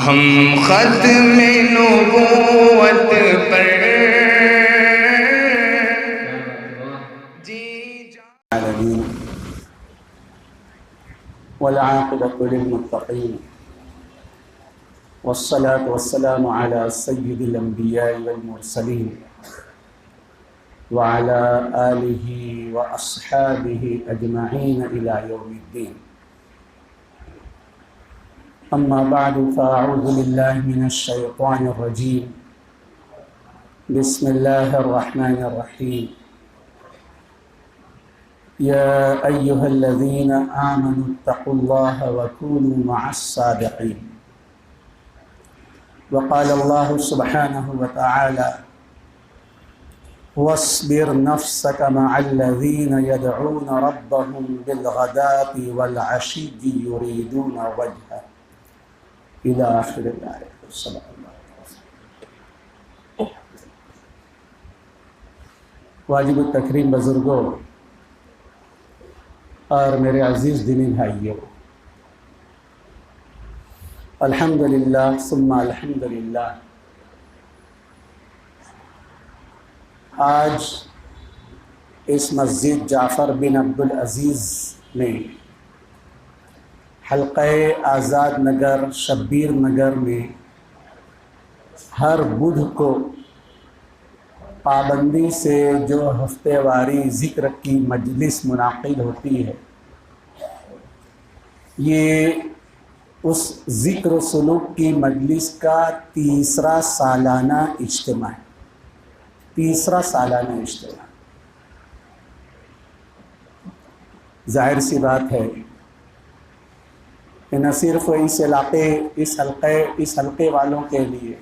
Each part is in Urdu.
ہم ختم نبوت پر العالمين والعاقبة للمتقين والصلاة والسلام على سيد الأنبياء والمرسلين وعلى آله وأصحابه أجمعين إلى يوم الدين. أما بعد فأعوذ بالله من الشيطان الرجيم. بسم الله الرحمن الرحيم. يا أيها الذين آمنوا اتقوا الله وكونوا مع الصادقين. وقال الله سبحانه وتعالى واصبر نفسك مع الذين يدعون ربهم بالغداة والعشي يريدون وجهه إلى آخر الآية. صلى الله عليه وسلم. واجب التکریم بزرگوں اور میرے عزیز دینی بھائیوں، الحمدللہ ثم الحمدللہ، آج اس مسجد جعفر بن عبدالعزیز میں حلقہ آزاد نگر شبیر نگر میں ہر بدھ کو پابندی سے جو ہفتے واری ذکر کی مجلس منعقد ہوتی ہے، یہ اس ذکر و سلوک کی مجلس کا تیسرا سالانہ اجتماع ہے. تیسرا سالانہ اجتماع. ظاہر سی بات ہے کہ نہ صرف اس حلقے والوں کے لیے،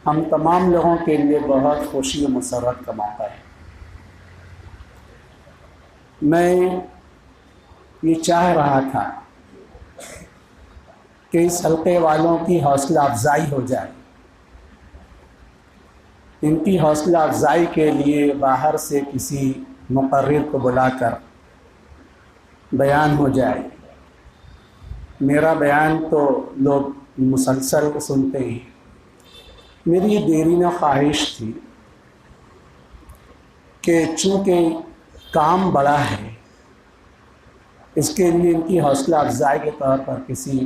ہم تمام لوگوں کے لیے بہت خوشی و مسرت کا موقع ہے. میں یہ چاہ رہا تھا کہ اس حلقے والوں کی حوصلہ افزائی ہو جائے. ان کی حوصلہ افزائی کے لیے باہر سے کسی مقرر کو بلا کر بیان ہو جائے. میرا بیان تو لوگ مسلسل سنتے ہی. میری یہ دیرینہ خواہش تھی کہ چونکہ کام بڑا ہے، اس کے لیے ان کی حوصلہ افزائی کے طور پر کسی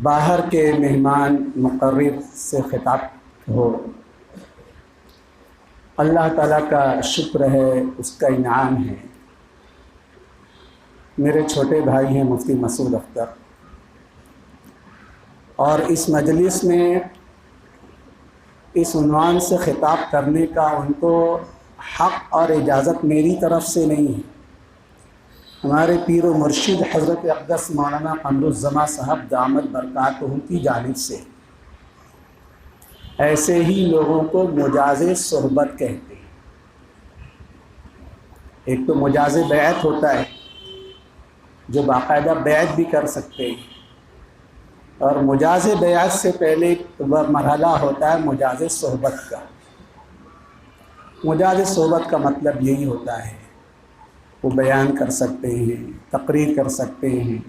باہر کے مہمان مقرر سے خطاب ہو. اللہ تعالیٰ کا شکر ہے، اس کا انعام ہے. میرے چھوٹے بھائی ہیں مفتی مسعود اختر، اور اس مجلس میں اس عنوان سے خطاب کرنے کا ان کو حق اور اجازت میری طرف سے نہیں ہے، ہمارے پیر و مرشد حضرت اقدس مولانا قمر الزماں صاحب دامت برکاتہم کی جانب سے. ایسے ہی لوگوں کو مجاز صحبت کہتے ہیں. ایک تو مجاز بیعت ہوتا ہے جو باقاعدہ بیعت بھی کر سکتے ہیں، اور مجاز بیعت سے پہلے ایک مرحلہ ہوتا ہے مجاز صحبت کا. مجاز صحبت کا مطلب یہی ہوتا ہے، وہ بیان کر سکتے ہیں، تقریر کر سکتے ہیں،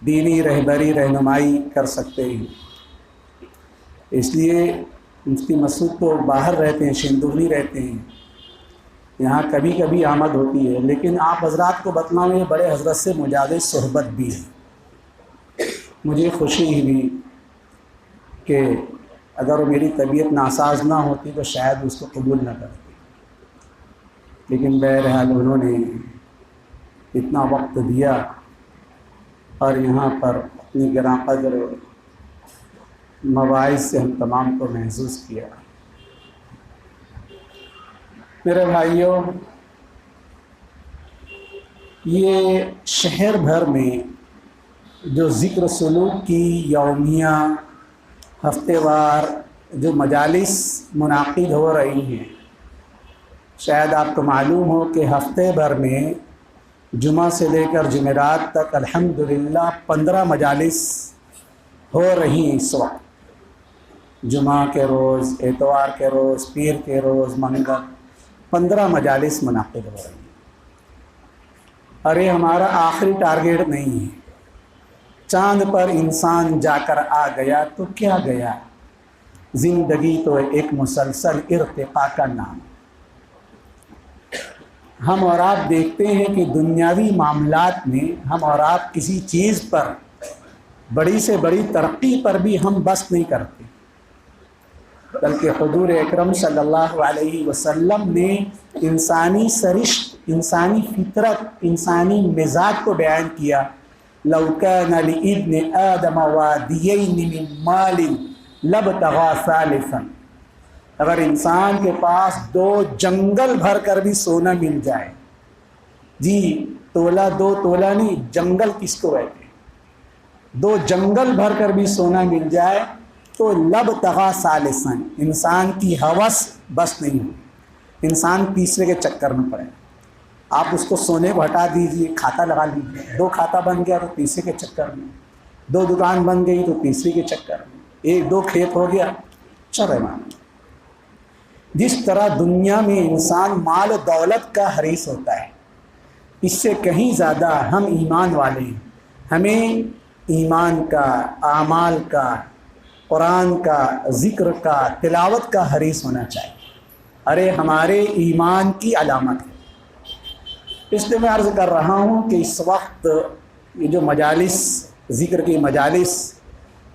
دینی رہبری رہنمائی کر سکتے ہیں. اس لیے مفتی مسعود تو باہر رہتے ہیں، شندولی رہتے ہیں، یہاں کبھی کبھی آمد ہوتی ہے، لیکن آپ حضرات کو بتلاؤں یہ بڑے حضرت سے مجاز صحبت بھی ہے. مجھے خوشی ہوئی کہ اگر وہ میری طبیعت ناساز نہ ہوتی تو شاید اس کو قبول نہ کرتی، لیکن بہرحال انہوں نے اتنا وقت دیا اور یہاں پر اپنی گراں قدر مواعظ سے ہم تمام کو محظوظ کیا. میرے بھائیوں، یہ شہر بھر میں جو ذکر سلوک کی یومیہ ہفتے وار جو مجالس منعقد ہو رہی ہیں، شاید آپ کو معلوم ہو کہ ہفتے بھر میں جمعہ سے لے کر جمعرات تک الحمدللہ 15 مجالس ہو رہی ہیں. اس وقت جمعہ کے روز، اتوار کے روز، پیر کے روز، منگل 15 مجالس منعقد ہو رہی ہیں. اور یہ ہمارا آخری ٹارگیٹ نہیں ہے، چاند پر انسان جا کر آ گیا تو کیا گیا، زندگی تو ایک مسلسل ارتقاء کا نام۔ ہم اور آپ دیکھتے ہیں کہ دنیاوی معاملات میں ہم اور آپ کسی چیز پر بڑی سے بڑی ترقی پر بھی ہم بس نہیں کرتے، بلکہ حضور اکرم صلی اللہ علیہ وسلم نے انسانی سرشت، انسانی فطرت، انسانی مزاج کو بیان کیا۔ لو كان لابن آدم واديين من مال لابتغى ثالثا، اگر انسان کے پاس 2 جنگل بھر کر بھی سونا مل جائے، جی تولہ 2 تولہ نہیں، جنگل کس کو کہتے ہیں، 2 جنگل بھر کر بھی سونا مل جائے تو لابتغى ثالثا، انسان کی ہوس بس نہیں ہو، انسان تیسرے کے چکر میں پڑے۔ آپ اس کو سونے کو ہٹا دیجئے، کھاتا لگا لیجیے، 2 کھاتا بن گیا تو تیسرے کے چکر میں، 2 دکان بن گئی تو تیسری کے چکر میں، 1-2 کھیت ہو گیا، چل رہے مان۔ جس طرح دنیا میں انسان مال و دولت کا حریص ہوتا ہے، اس سے کہیں زیادہ ہم ایمان والے ہیں، ہمیں ایمان کا، اعمال کا، قرآن کا، ذکر کا، تلاوت کا حریص ہونا چاہیے۔ ارے ہمارے ایمان کی علامت ہے۔ اس لیے میں عرض کر رہا ہوں کہ اس وقت یہ جو مجالس، ذکر کی مجالس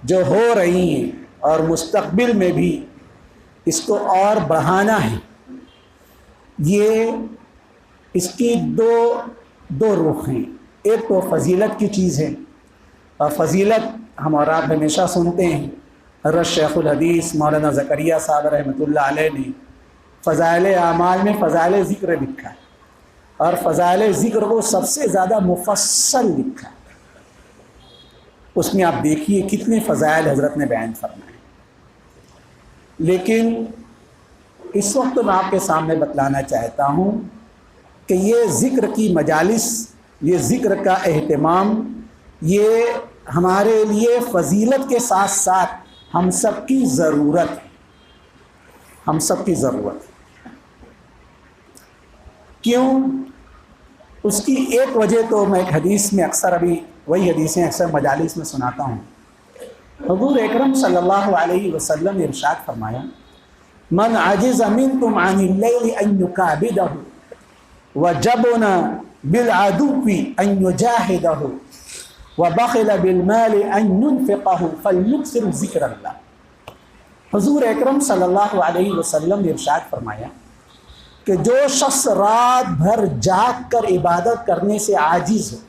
جو ہو رہی ہیں اور مستقبل میں بھی اس کو اور بڑھانا ہے، یہ اس کی دو رخ ہیں۔ ایک تو فضیلت کی چیز ہے، اور فضیلت ہم اور آپ ہمیشہ سنتے ہیں، حضرت شیخ الحدیث مولانا زکریا صاحب رحمۃ اللہ علیہ نے فضائل اعمال میں فضائل ذکر لکھا ہے، اور فضائل ذکر کو سب سے زیادہ مفصل لکھا ہے۔ اس میں آپ دیکھیے کتنے فضائل حضرت نے بیان فرمائے۔ لیکن اس وقت میں آپ کے سامنے بتلانا چاہتا ہوں کہ یہ ذکر کی مجالس، یہ ذکر کا اہتمام، یہ ہمارے لیے فضیلت کے ساتھ ساتھ ہم سب کی ضرورت ہے، ہم سب کی ضرورت ہے۔ کیوں؟ اس کی ایک وجہ تو میں ایک حدیث میں اکثر، ابھی وہی حدیثیں اکثر مجالس میں سناتا ہوں۔ حضور اکرم صلی اللہ علیہ وسلم نے ارشاد فرمایا، من عجز منکم عن اللیل ان یکابدہ وجبن بالعدو ان یجاہدہ وبخل بالمال ان ينفقہ فلیکثر ذکر اللہ۔ حضور اکرم صلی اللہ علیہ وسلم نے ارشاد فرمایا کہ جو شخص رات بھر جاگ کر عبادت کرنے سے عاجز ہو،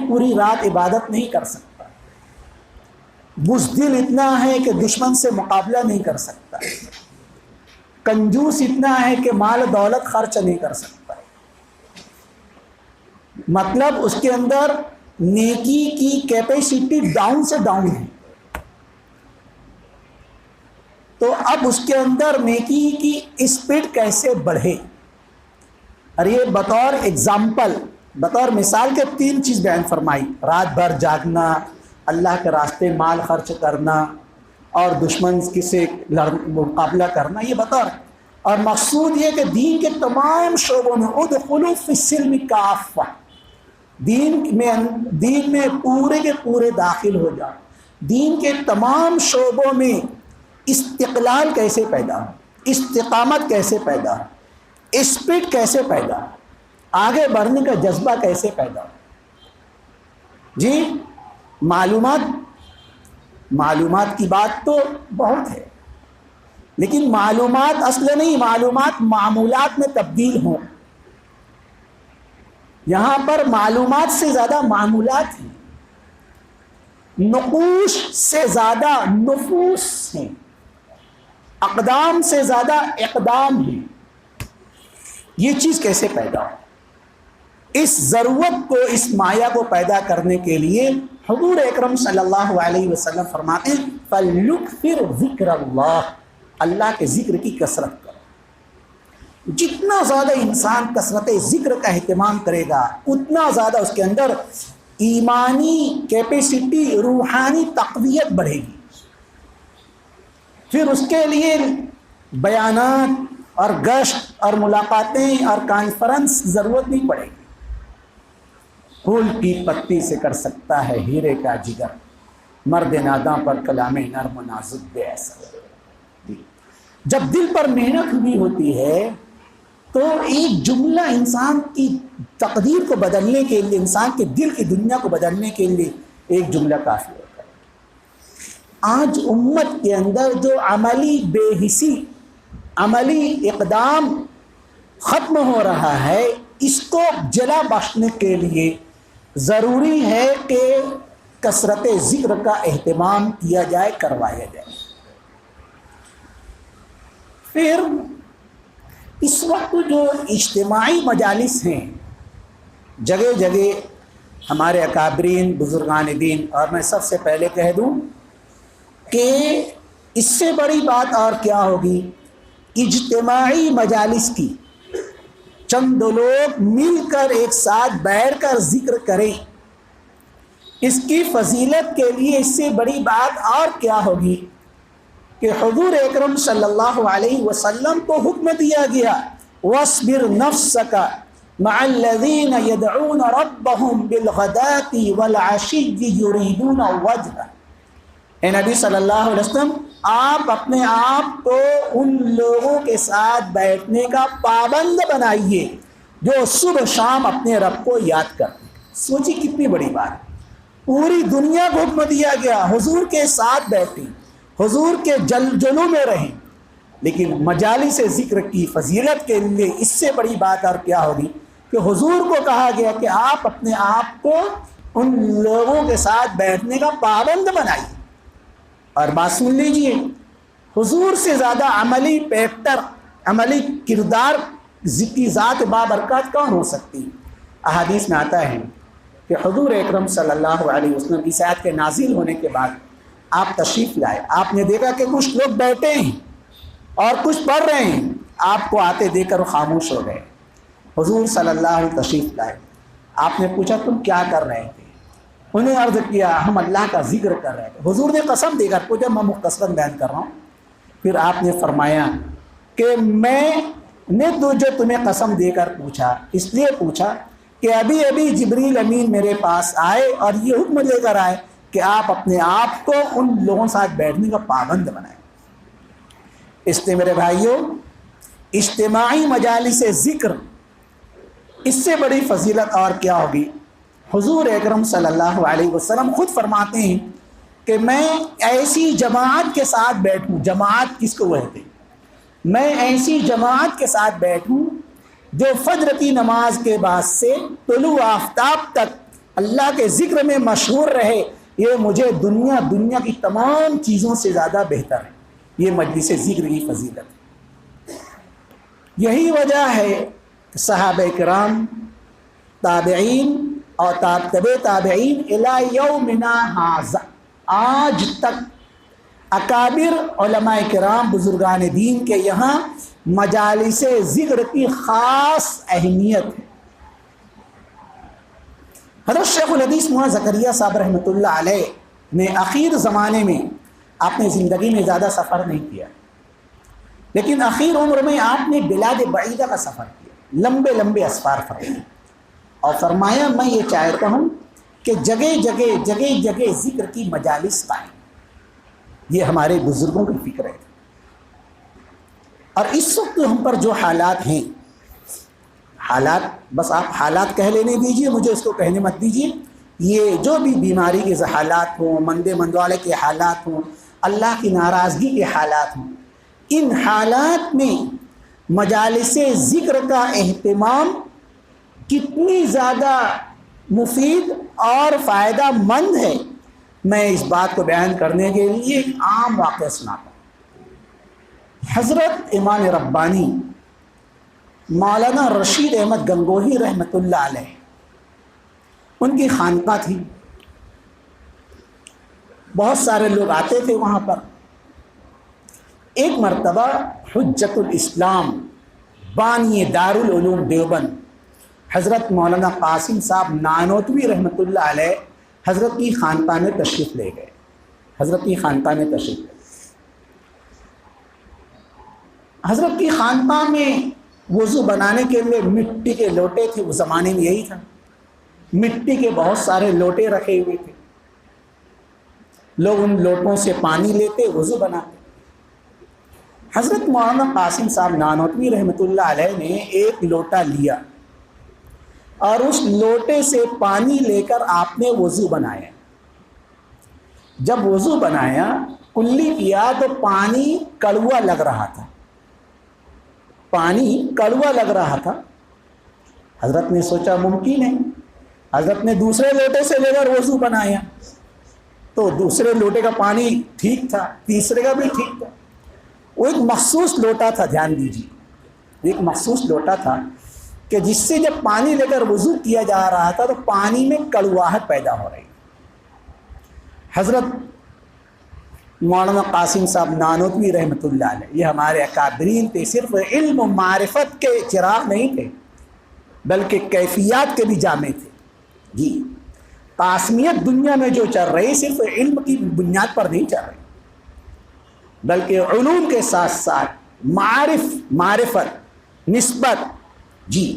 پوری رات عبادت نہیں کر سکتا، بزدل اتنا ہے کہ دشمن سے مقابلہ نہیں کر سکتا، کنجوس اتنا ہے کہ مال دولت خرچ نہیں کر سکتا، مطلب اس کے اندر نیکی کی کیپیسٹی ڈاؤن سے ڈاؤن ہے، تو اب اس کے اندر نیکی کی اسپیڈ کیسے بڑھے؟ اور یہ بطور ایگزامپل، بطور مثال کے 3 چیز بیان فرمائی، رات بھر جاگنا، اللہ کے راستے مال خرچ کرنا، اور دشمن سے مقابلہ کرنا، یہ بطور۔ اور مقصود یہ کہ دین کے تمام شعبوں میں ادخلوا فی السلم کافہ، دین میں پورے کے پورے داخل ہو جاؤ، دین کے تمام شعبوں میں استقلال کیسے پیدا ہو، استقامت کیسے پیدا ہو، اسپرٹ کیسے پیدا ہو، آگے بڑھنے کا جذبہ کیسے پیدا ہو۔ جی معلومات کی بات تو بہت ہے، لیکن معلومات اصل نہیں، معلومات معمولات میں تبدیل ہوں۔ یہاں پر معلومات سے زیادہ معمولات ہیں، نقوش سے زیادہ نفوس ہیں، اقدام سے زیادہ اقدام ہیں۔ یہ چیز کیسے پیدا ہو؟ اس ضرورت کو، اس مایا کو پیدا کرنے کے لیے حضور اکرم صلی اللہ علیہ وسلم فرماتے ہیں فَلْيُكْثِرْ ذِكْرَ اللَّهِ، اللہ کے ذکر کی کثرت کرو۔ جتنا زیادہ انسان کثرت ذکر کا اہتمام کرے گا، اتنا زیادہ اس کے اندر ایمانی کیپیسٹی، روحانی تقویت بڑھے گی۔ پھر اس کے لیے بیانات اور گشت اور ملاقاتیں اور کانفرنس ضرورت نہیں پڑے گی۔ پھول کی پتی سے کر سکتا ہے ہیرے کا جگر، مرد ناداں پر کلام نرم و نازک بے اثر۔ جب دل پر محنت ہوئی ہوتی ہے تو ایک جملہ انسان کی تقدیر کو بدلنے کے لیے، انسان کے دل کی دنیا کو بدلنے کے لیے ایک جملہ کافی ہوتا ہے۔ آج امت کے اندر جو عملی بے حسی، عملی اقدام ختم ہو رہا ہے، اس کو جلا بخشنے کے لیے ضروری ہے کہ کثرت ذکر کا اہتمام کیا جائے، کروایا جائے۔ پھر اس وقت جو اجتماعی مجالس ہیں، جگہ جگہ ہمارے اکابرین بزرگان دین، اور میں سب سے پہلے کہہ دوں کہ اس سے بڑی بات اور کیا ہوگی، اجتماعی مجالس کی چند لوگ مل کر ایک ساتھ بیٹھ کر ذکر کریں، اس کی فضیلت کے لیے اس سے بڑی بات اور کیا ہوگی کہ حضور اکرم صلی اللہ علیہ وسلم کو حکم دیا گیا وَاصْبِرْ نَفْسَكَ مَعَ الَّذِينَ يَدْعُونَ رَبَّهُمْ بِالْغَدَاةِ وَالْعَشِيِّ يُرِيدُونَ وَجْهَهُ۔ اے نبی صلی اللہ علیہ وسلم، آپ اپنے آپ کو ان لوگوں کے ساتھ بیٹھنے کا پابند بنائیے جو صبح شام اپنے رب کو یاد کرتے ہیں۔ سوچی کتنی بڑی بات، پوری دنیا کو حکم دیا گیا حضور کے ساتھ بیٹھیں، حضور کے جلو میں رہیں، لیکن مجالس ذکر کی فضیلت کے لیے اس سے بڑی بات اور کیا ہوگی کہ حضور کو کہا گیا کہ آپ اپنے آپ کو ان لوگوں کے ساتھ بیٹھنے کا پابند بنائیے۔ اور بات سن لیجئے، حضور سے زیادہ عملی پیکٹر، عملی کردار کی ذات بابرکات کون ہو سکتی؟ احادیث میں آتا ہے کہ حضور اکرم صلی اللہ علیہ وسلم کی آیت کے نازل ہونے کے بعد آپ تشریف لائے، آپ نے دیکھا کہ کچھ لوگ بیٹھے ہیں اور کچھ پڑھ رہے ہیں، آپ کو آتے دیکھ کر خاموش ہو گئے۔ حضور صلی اللہ علیہ وسلم تشریف لائے، آپ نے پوچھا تم کیا کر رہے تھے؟ انہیں عرض کیا ہم اللہ کا ذکر کر رہے تھے۔ حضور نے قسم دے کر پوچھا، میں مختصراً بیان کر رہا ہوں۔ پھر آپ نے فرمایا کہ میں نے جو تمہیں قسم دے کر پوچھا، اس لیے پوچھا کہ ابھی ابھی جبریل امین میرے پاس آئے اور یہ حکم لے کر آئے کہ آپ اپنے آپ کو ان لوگوں کے ساتھ بیٹھنے کا پابند بنائیں۔ اس لیے میرے بھائیوں، اجتماعی مجالس ذکر، اس سے بڑی فضیلت اور کیا ہوگی؟ حضور اکرم صلی اللہ علیہ وسلم خود فرماتے ہیں کہ میں ایسی جماعت کے ساتھ بیٹھوں، جماعت کس کو کہتے ہیں؟ میں ایسی جماعت کے ساتھ بیٹھوں جو فجر کی نماز کے بعد سے طلوع آفتاب تک اللہ کے ذکر میں مشہور رہے، یہ مجھے دنیا کی تمام چیزوں سے زیادہ بہتر ہے۔ یہ مجلس ذکر کی فضیلت ہے۔ یہی وجہ ہے کہ صحابہ کرام، تابعین اور تابع تابعین الی یومنا ھذا، آج تک اکابر علماء کرام بزرگان دین کے یہاں مجالس ذکر کی خاص اہمیت ہے۔ حضرت شیخ الحدیث مولانا زکریا صاحب رحمۃ اللہ علیہ نے اخیر زمانے میں، آپ نے زندگی میں زیادہ سفر نہیں کیا، لیکن اخیر عمر میں آپ نے بلاد بعیدہ کا سفر کیا، لمبے لمبے اسفار فرمائے، اور فرمایا میں یہ چاہتا ہوں کہ جگہ جگہ ذکر کی مجالس قائم۔ یہ ہمارے بزرگوں کی فکر ہے۔ اور اس وقت ہم پر جو حالات ہیں، حالات بس آپ حالات کہہ لینے دیجئے، مجھے اس کو کہنے مت دیجئے، یہ جو بھی بیماری کے حالات ہوں، مندے مندوالے کے حالات ہوں، اللہ کی ناراضگی کے حالات ہوں، ان حالات میں مجالس ذکر کا اہتمام کتنی زیادہ مفید اور فائدہ مند ہے، میں اس بات کو بیان کرنے کے لیے ایک عام واقعہ سناتا ہوں۔ حضرت امام ربانی مولانا رشید احمد گنگوہی رحمۃ اللہ علیہ، ان کی خانقاہ تھی، بہت سارے لوگ آتے تھے وہاں پر۔ ایک مرتبہ حجت الاسلام بانی دارالعلوم دیوبند حضرت مولانا قاسم صاحب نانوتوی رحمۃ اللہ علیہ حضرت کی خانقاہ میں تشریف لے گئے، حضرت کی خانقاہ میں تشریف لے گئے۔ حضرت کی خانقاہ میں وضو بنانے کے لیے مٹی کے لوٹے تھے، اس زمانے میں یہی تھا، مٹی کے بہت سارے لوٹے رکھے ہوئے تھے، لوگ ان لوٹوں سے پانی لیتے، وضو بناتے۔ حضرت مولانا قاسم صاحب نانوتوی رحمۃ اللہ علیہ نے ایک لوٹا لیا اور اس لوٹے سے پانی لے کر آپ نے وضو بنایا۔ جب وضو بنایا، کلی کیا تو پانی کڑوا لگ رہا تھا، پانی کڑوا لگ رہا تھا۔ حضرت نے سوچا ممکن ہے، حضرت نے دوسرے لوٹے سے لے کر وضو بنایا تو دوسرے لوٹے کا پانی ٹھیک تھا، تیسرے کا بھی ٹھیک تھا۔ وہ ایک مخصوص لوٹا تھا، دھیان دیجیے، ایک مخصوص لوٹا تھا کہ جس سے جب پانی لے کر وضو کیا جا رہا تھا تو پانی میں کڑواہٹ پیدا ہو رہی۔ حضرت مولانا قاسم صاحب نانوتوی رحمۃ اللہ علیہ، یہ ہمارے اکابرین تھے، صرف علم و معرفت کے چراغ نہیں تھے بلکہ کیفیات کے بھی جامع تھے۔ جی، قاسمیت دنیا میں جو چل رہی صرف علم کی بنیاد پر نہیں چل رہی بلکہ علوم کے ساتھ ساتھ معرفت، نسبت۔ جی،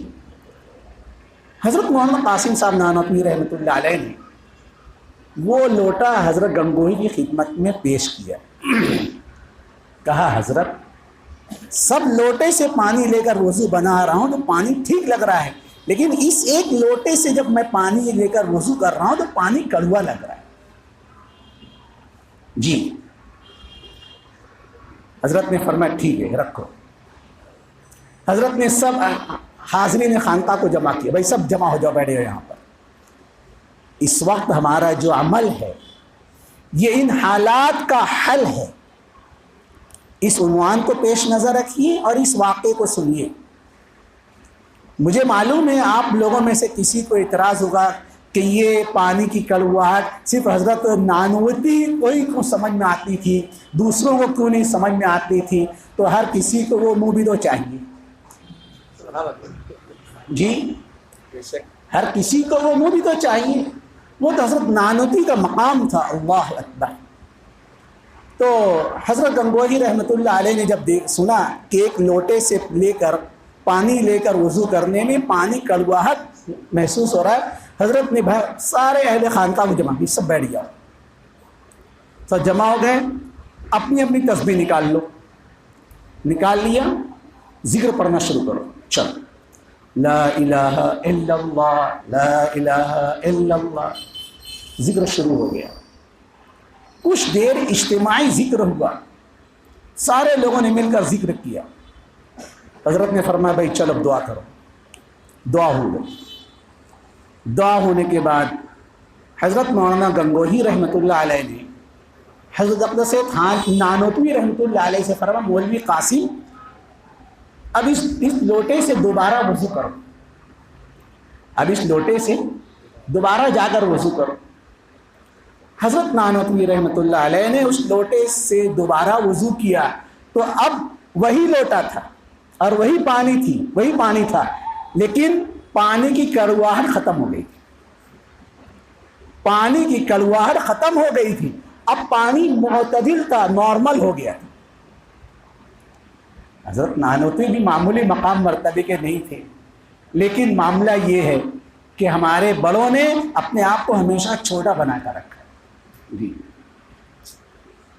حضرت مولانا قاسم صاحب نانوتوی رحمۃ اللہ علیہ نے وہ لوٹا حضرت گنگوہی کی خدمت میں پیش کیا۔ کہا حضرت سب لوٹے سے پانی لے کر وضو بنا رہا ہوں تو پانی ٹھیک لگ رہا ہے، لیکن اس ایک لوٹے سے جب میں پانی لے کر وضو کر رہا ہوں تو پانی کڑوا لگ رہا ہے۔ جی، حضرت نے فرمایا ٹھیک ہے رکھو۔ حضرت نے سب حاضرین خانقاہ کو جمع کیا، بھائی سب جمع ہو جاؤ، بیٹھے ہو یہاں پر۔ اس وقت ہمارا جو عمل ہے یہ ان حالات کا حل ہے۔ اس عنوان کو پیش نظر رکھیے اور اس واقعے کو سنیے۔ مجھے معلوم ہے آپ لوگوں میں سے کسی کو اعتراض ہوگا کہ یہ پانی کی کڑواہٹ صرف حضرت نانوتوی کو سمجھ میں آتی تھی، دوسروں کو کیوں نہیں سمجھ میں آتی تھی؟ تو ہر کسی کو وہ منہ بھی تو چاہیے۔ جی، ہر کسی کو وہ منہ بھی تو چاہیے۔ وہ تو حضرت نانوتوی کا مقام تھا۔ اللہ اکبر۔ تو حضرت گنگوہی رحمۃ اللہ علیہ نے جب سنا کہ ایک لوٹے سے لے کر پانی لے کر وضو کرنے میں پانی کڑواہٹ محسوس ہو رہا ہے، حضرت نے سارے اہل خانقاہ کو جمع کی، سب بیٹھ گیا، سب جمع ہو گئے، اپنی اپنی تسبیح نکال لو۔ نکال لیا، ذکر پڑھنا شروع کرو، چلو لا الہ الا اللہ، لا الہ الا اللہ، ذکر شروع ہو گیا۔ کچھ دیر اجتماعی ذکر ہوا، سارے لوگوں نے مل کر ذکر کیا۔ حضرت نے فرمایا بھائی چلو دعا کرو۔ دعا ہو گئی۔ دعا ہونے کے بعد حضرت مولانا گنگوہی رحمۃ اللہ علیہ نے حضرت اقدس نانوتوی رحمۃ اللہ علیہ سے فرمایا مولوی قاسم اب اس لوٹے سے دوبارہ وضو کرو، اب اس لوٹے سے دوبارہ جا کر وضو کرو۔ حضرت نانوتوی رحمۃ اللہ علیہ نے اس لوٹے سے دوبارہ وضو کیا تو اب وہی لوٹا تھا اور وہی پانی تھا، لیکن پانی کی کڑواہٹ ختم ہو گئی تھی۔ پانی کی کڑواہٹ ختم ہو گئی تھی، اب پانی معتدل تھا، نارمل ہو گیا تھا۔ حضرت نانوتوی بھی معمولی مقام مرتبے کے نہیں تھے، لیکن معاملہ یہ ہے کہ ہمارے بڑوں نے اپنے آپ کو ہمیشہ چھوٹا بنا کر رکھا۔ جی،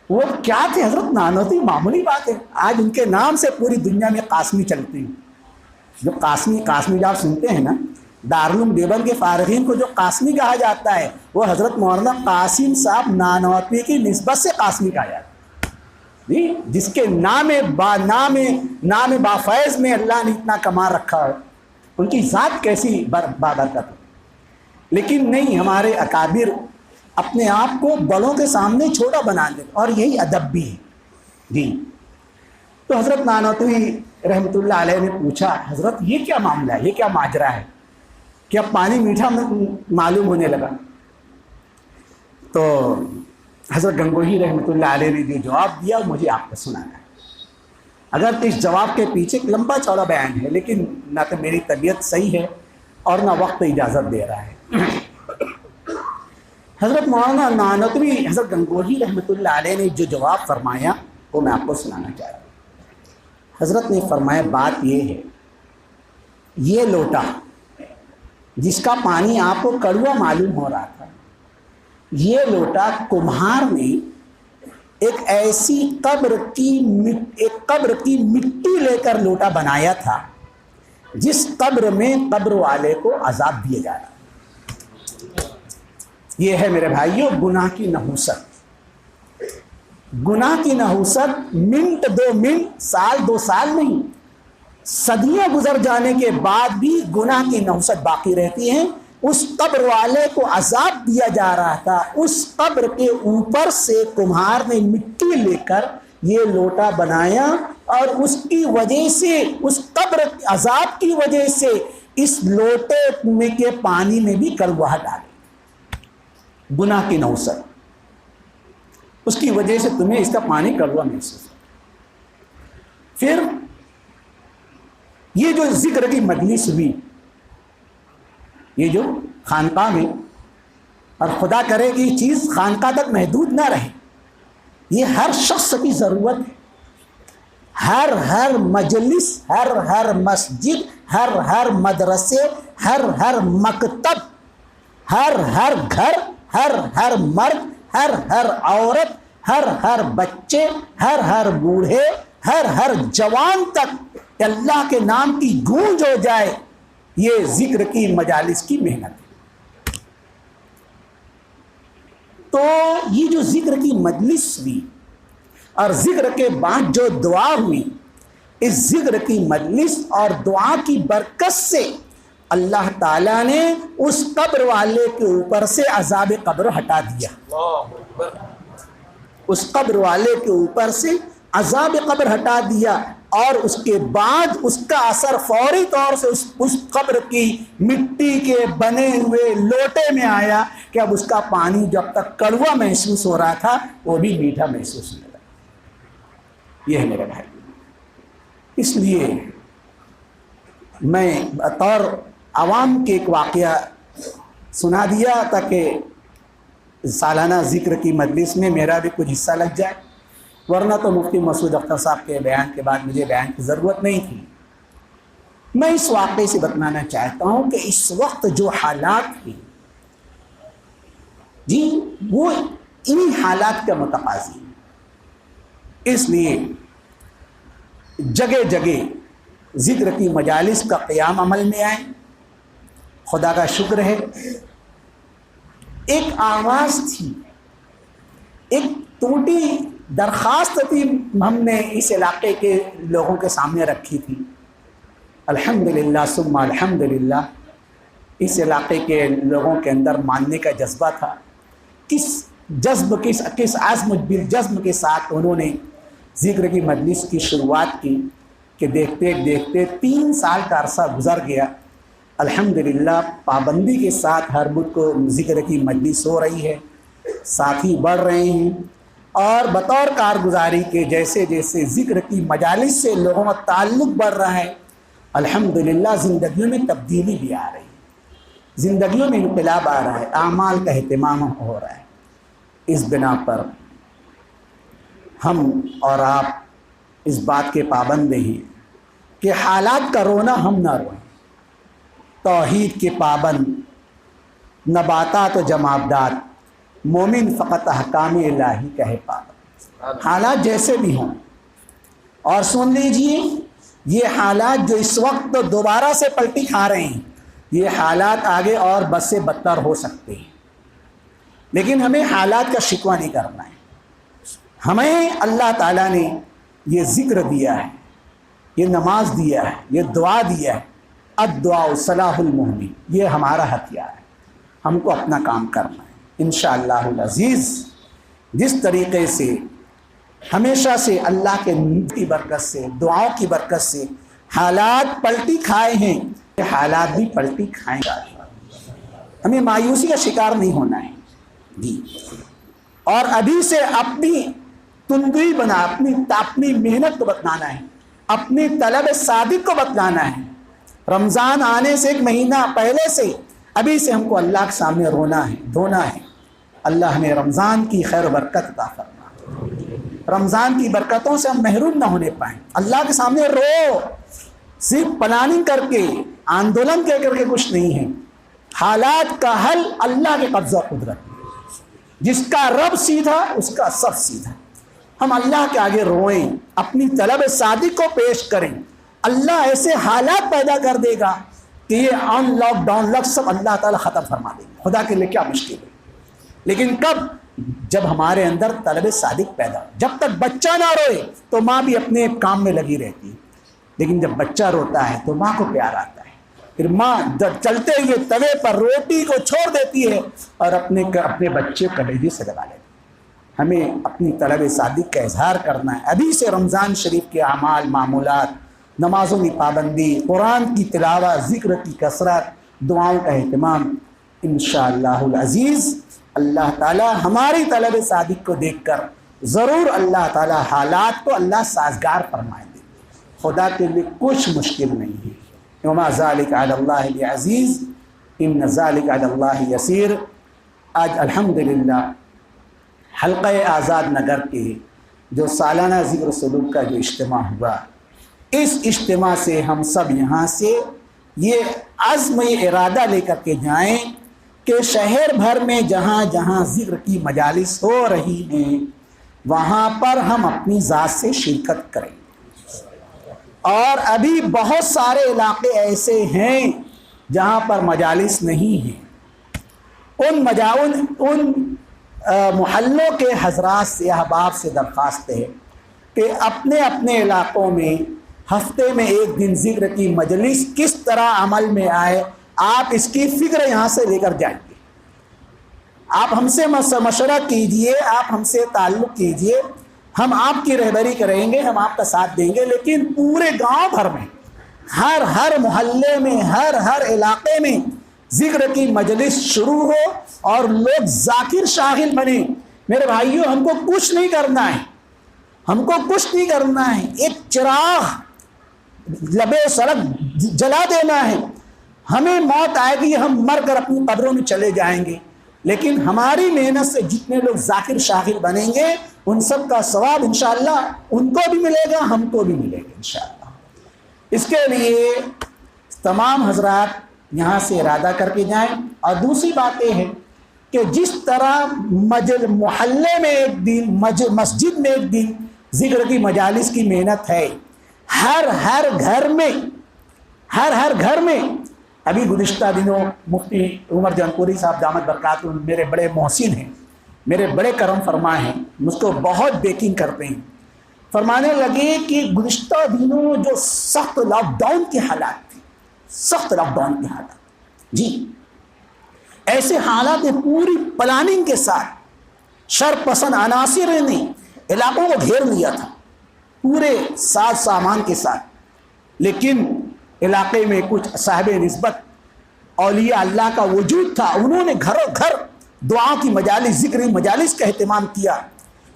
وہ کیا تھے حضرت نانوتوی؟ معمولی بات ہے، آج ان کے نام سے پوری دنیا میں قاسمی چلتے ہیں۔ جو قاسمی جو آپ سنتے ہیں نا، دارالعلوم دیوبند کے فارغین کو جو قاسمی کہا جاتا ہے وہ حضرت مولانا قاسم صاحب نانوتوی کی نسبت سے قاسمی کہا جاتا ہے۔ جی، جس کے نام بافیض میں اللہ نے اتنا کما رکھا ہے، ان کی ذات کیسی بابرکت ہے۔ لیکن نہیں، ہمارے اکابر اپنے آپ کو بڑوں کے سامنے چھوٹا بنا دیں، اور یہی ادب بھی ہے۔ جی، تو حضرت نانوتوی رحمۃ اللہ علیہ نے پوچھا حضرت یہ کیا معاملہ ہے، یہ کیا ماجرا ہے کہ اب پانی میٹھا معلوم ہونے لگا؟ تو حضرت گنگوہی رحمۃ اللہ علیہ نے جو جواب دیا مجھے آپ کو سنانا ہے۔ اگر اس جواب کے پیچھے ایک لمبا چوڑا بیان ہے، لیکن نہ تو میری طبیعت صحیح ہے اور نہ وقت اجازت دے رہا ہے۔ حضرت مولانا نانوتوی حضرت گنگوہی رحمۃ اللہ علیہ نے جو جواب فرمایا وہ میں آپ کو سنانا چاہ رہا ہوں۔ حضرت نے فرمایا بات یہ ہے، یہ لوٹا جس کا پانی آپ کو کڑوا معلوم ہو رہا تھا، یہ لوٹا کمہار نے ایک ایسی قبر کی مٹی لے کر لوٹا بنایا تھا جس قبر میں قبر والے کو عذاب دیا جا رہا. یہ ہے میرے بھائیوں گناہ کی نحوست. گناہ کی نحوست منٹ 2 منٹ، سال 2 سال نہیں، صدیاں گزر جانے کے بعد بھی گناہ کی نحوست باقی رہتی ہے. اس قبر والے کو عذاب دیا جا رہا تھا، اس قبر کے اوپر سے کمہار نے مٹی لے کر یہ لوٹا بنایا، اور اس کی وجہ سے، اس قبر عذاب کی وجہ سے اس لوٹے میں کے پانی میں بھی کڑواہٹ ڈالی. گناہ کی نحوست، اس کی وجہ سے تمہیں اس کا پانی کڑوا محسوس ہو. پھر یہ جو ذکر کی مجلس ہوئی، یہ جو خانقاہ میں، اور خدا کرے کہ یہ چیز خانقاہ تک محدود نہ رہے، یہ ہر شخص کی ضرورت ہے. ہر مجلس، ہر مسجد، ہر مدرسے، ہر مکتب، ہر گھر، ہر مرد، ہر عورت، ہر بچے، ہر بوڑھے، ہر جوان تک اللہ کے نام کی گونج ہو جائے، یہ ذکر کی مجالس کی محنت ہے. تو یہ جو ذکر کی مجلس ہوئی اور ذکر کے بعد جو دعا ہوئی، اس ذکر کی مجلس اور دعا کی برکت سے اللہ تعالیٰ نے اس قبر والے کے اوپر سے عذاب قبر ہٹا دیا. اس قبر والے کے اوپر سے عذاب قبر ہٹا دیا، اور اس کے بعد اس کا اثر فوری طور سے اس قبر کی مٹی کے بنے ہوئے لوٹے میں آیا کہ اب اس کا پانی جب تک کڑوا محسوس ہو رہا تھا وہ بھی میٹھا محسوس ہونے لگا. یہ ہے میرے بھائی. اس لیے میں بطور عوام کے ایک واقعہ سنا دیا تاکہ سالانہ ذکر کی مجلس میں میرا بھی کچھ حصہ لگ جائے، ورنہ تو مفتی مسعود اختر صاحب کے بیان کے بعد مجھے بیان کی ضرورت نہیں تھی. میں اس واقعے سے بتانا چاہتا ہوں کہ اس وقت جو حالات ہیں جی وہ انہی حالات کا متقاضی ہے. اس لیے جگہ جگہ ذکر کی مجالس کا قیام عمل میں آئے. خدا کا شکر ہے، ایک آواز تھی، ایک ٹوٹی درخواست تھی، ہم نے اس علاقے کے لوگوں کے سامنے رکھی تھی. الحمدللہ ثم الحمدللہ اس علاقے کے لوگوں کے اندر ماننے کا جذبہ تھا. کس جذب، کس عزم بالجزم کے ساتھ انہوں نے ذکر کی مجلس کی شروعات کی کہ دیکھتے دیکھتے 3 سال کا عرصہ گزر گیا. الحمدللہ پابندی کے ساتھ ہر بدھ کو ذکر کی مجلس ہو رہی ہے، ساتھی بڑھ رہے ہیں، اور بطور کارگزاری کے جیسے جیسے ذکر کی مجالس سے لوگوں کا تعلق بڑھ رہا ہے، الحمدللہ زندگیوں میں تبدیلی بھی آ رہی ہے، زندگیوں میں انقلاب آ رہا ہے، اعمال کا اہتمام ہو رہا ہے. اس بنا پر ہم اور آپ اس بات کے پابند ہیں کہ حالات کا رونا ہم نہ روئیں. توحید کے پابند، نباتات و جمادات، مومن فقط احکام الہی کا ہے پابند. حالات جیسے بھی ہوں، اور سن لیجئے یہ حالات جو اس وقت دوبارہ سے پلٹی کھا رہے ہیں، یہ حالات آگے اور بد سے بدتر ہو سکتے ہیں، لیکن ہمیں حالات کا شکوہ نہیں کرنا ہے. ہمیں اللہ تعالیٰ نے یہ ذکر دیا ہے، یہ نماز دیا ہے، یہ دعا دیا ہے. الدعاء صلاح المؤمن، یہ ہمارا ہتھیار ہے، ہم کو اپنا کام کرنا ہے. انشاءاللہ العزیز جس طریقے سے ہمیشہ سے اللہ کے نور کی برکت سے، دعاؤں کی برکت سے حالات پلٹی کھائے ہیں، یہ حالات بھی پلٹی کھائیں گا. ہمیں مایوسی کا شکار نہیں ہونا ہے جی، اور ابھی سے اپنی تندی بنا، اپنی محنت کو بتلانا ہے، اپنی طلب صادق کو بتلانا ہے. رمضان آنے سے 1 مہینہ پہلے سے ابھی سے ہم کو اللہ کے سامنے رونا ہے، دھونا ہے. اللہ ہمیں رمضان کی خیر و برکت عطا فرما، رمضان کی برکتوں سے ہم محروم نہ ہونے پائیں. اللہ کے سامنے رو، صرف پلاننگ کر کے، آندولن کر کے کچھ نہیں ہے. حالات کا حل اللہ کے قبضہ قدرت میں، جس کا رب سیدھا اس کا سب سیدھا۔ ہم اللہ کے آگے روئیں، اپنی طلب صادق کو پیش کریں، اللہ ایسے حالات پیدا کر دے گا کہ یہ آن لاک ڈاؤن لاک سب اللہ تعالیٰ ختم فرما دیں گے۔ خدا کے لیے کیا مشکل ہے، لیکن کب؟ جب ہمارے اندر طلب صادق پیدا ہو۔ جب تک بچہ نہ روئے تو ماں بھی اپنے کام میں لگی رہتی ہے، لیکن جب بچہ روتا ہے تو ماں کو پیار آتا ہے، پھر ماں چلتے ہوئے توے پر روٹی کو چھوڑ دیتی ہے اور اپنے بچے کو کلیجے سے لگا لیتی ہے۔ ہمیں اپنی طلب صادق کا اظہار کرنا ہے۔ ابھی سے رمضان شریف کے اعمال معمولات، نمازوں کی پابندی، قرآن کی تلاوت، ذکر کی کثرت، دعاؤں کا اہتمام، انشاءاللہ العزیز اللہ تعالیٰ ہماری طلب صادق کو دیکھ کر ضرور اللہ تعالیٰ حالات کو اللہ سازگار فرمائیں گے۔ خدا کے لیے کچھ مشکل نہیں ہے۔ وما ذالک علی اللہ بعزیز ان ذالک علی اللہ یسیر۔ آج الحمدللہ حلقہ آزاد نگر کے جو سالانہ ذکر سلوک کا جو اجتماع ہوا، اس اجتماع سے ہم سب یہاں سے یہ عزم، یہ ارادہ لے کر کے جائیں کہ شہر بھر میں جہاں جہاں ذکر کی مجالس ہو رہی ہیں وہاں پر ہم اپنی ذات سے شرکت کریں۔ اور ابھی بہت سارے علاقے ایسے ہیں جہاں پر مجالس نہیں ہیں، ان محلوں کے حضرات سے احباب سے درخواست ہے کہ اپنے اپنے علاقوں میں ہفتے میں ایک دن ذکر کی مجلس کس طرح عمل میں آئے، آپ اس کی فکر یہاں سے لے کر جائیں گے۔ آپ ہم سے مشورہ کیجئے، آپ ہم سے تعلق کیجئے، ہم آپ کی رہبری کریں گے، ہم آپ کا ساتھ دیں گے، لیکن پورے گاؤں بھر میں، ہر محلے میں، ہر علاقے میں ذکر کی مجلس شروع ہو اور لوگ ذاکر شاغل بنے۔ میرے بھائیوں، ہم کو کچھ نہیں کرنا ہے، ہم کو کچھ نہیں کرنا ہے، ایک چراغ لبے سڑک جلا دینا ہے۔ ہمیں موت آئے گی، ہم مر کر اپنی قبروں میں چلے جائیں گے، لیکن ہماری محنت سے جتنے لوگ ذاکر شاغل بنیں گے ان سب کا ثواب انشاءاللہ ان کو بھی ملے گا، ہم کو بھی ملے گا انشاءاللہ۔ اس کے لیے تمام حضرات یہاں سے ارادہ کر کے جائیں۔ اور دوسری بات یہ ہے کہ جس طرح محلے میں ایک دن، مسجد میں ایک دن ذکر کی مجالس کی محنت ہے، ہر گھر میں ابھی گزشتہ دنوں مفتی عمر جنپوری صاحب دامت برکاتہ میرے بڑے محسن ہیں، میرے بڑے کرم فرما ہیں، مجھ کو بہت بیکنگ کرتے ہیں، فرمانے لگے کہ گزشتہ دنوں جو سخت لاک ڈاؤن کے حالات تھے، سخت لاک ڈاؤن کے حالات، جی ایسے حالات نے پوری پلاننگ کے ساتھ شر پسند عناصر نے علاقوں کو گھیر لیا تھا پورے ساز سامان کے ساتھ، لیکن علاقے میں کچھ صاحب نسبت اولیاء اللہ کا وجود تھا، انہوں نے گھروں گھر دعاؤں کی مجالس، ذکری مجالس کا اہتمام کیا۔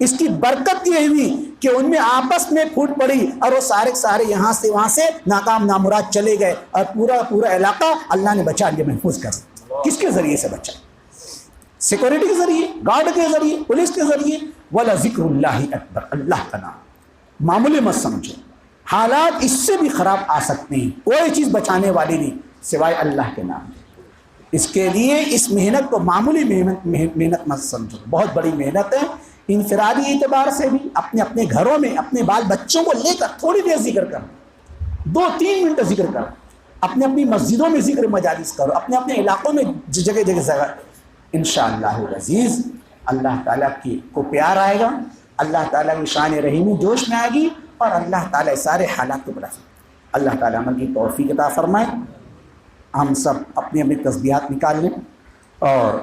اس کی برکت یہ ہوئی کہ ان میں آپس میں پھوٹ پڑی اور وہ سارے یہاں سے وہاں سے ناکام نامراد چلے گئے، اور پورا علاقہ اللہ نے بچا لیا، محفوظ کر دیا۔ کس کے ذریعے سے بچا؟ سیکورٹی کے ذریعے، گارڈ کے ذریعے، پولیس کے ذریعے۔ وَلَا ذِكْرُ اللَّهِ أَكْبَرُ، اللہ کا نام معمولی مت سمجھو، حالات اس سے بھی خراب آ سکتے ہیں، کوئی چیز بچانے والی نہیں سوائے اللہ کے نام۔ اس کے لیے اس محنت کو معمولی محنت مت سمجھو، بہت بڑی محنت ہے۔ انفرادی اعتبار سے بھی اپنے گھروں میں اپنے بال بچوں کو لے کر تھوڑی دیر ذکر کرو، 2-3 منٹ ذکر کرو، اپنی مسجدوں میں ذکر مجالس کرو، اپنے علاقوں میں جگہ انشاءاللہ العزیز اللہ تعالیٰ کو پیار آئے گا، اللہ تعالیٰ کی شان رحیمی جوش میں آئے گی، اور اللہ تعالیٰ سارے حالات کو بڑھا سکے۔ اللہ تعالیٰ عمل کی توفیق عطا فرمائے۔ ہم سب اپنی تسبیحات نکال لیں اور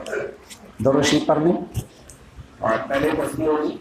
درود شریف پڑھ لیں، اور پہلے تسبیح ہوگی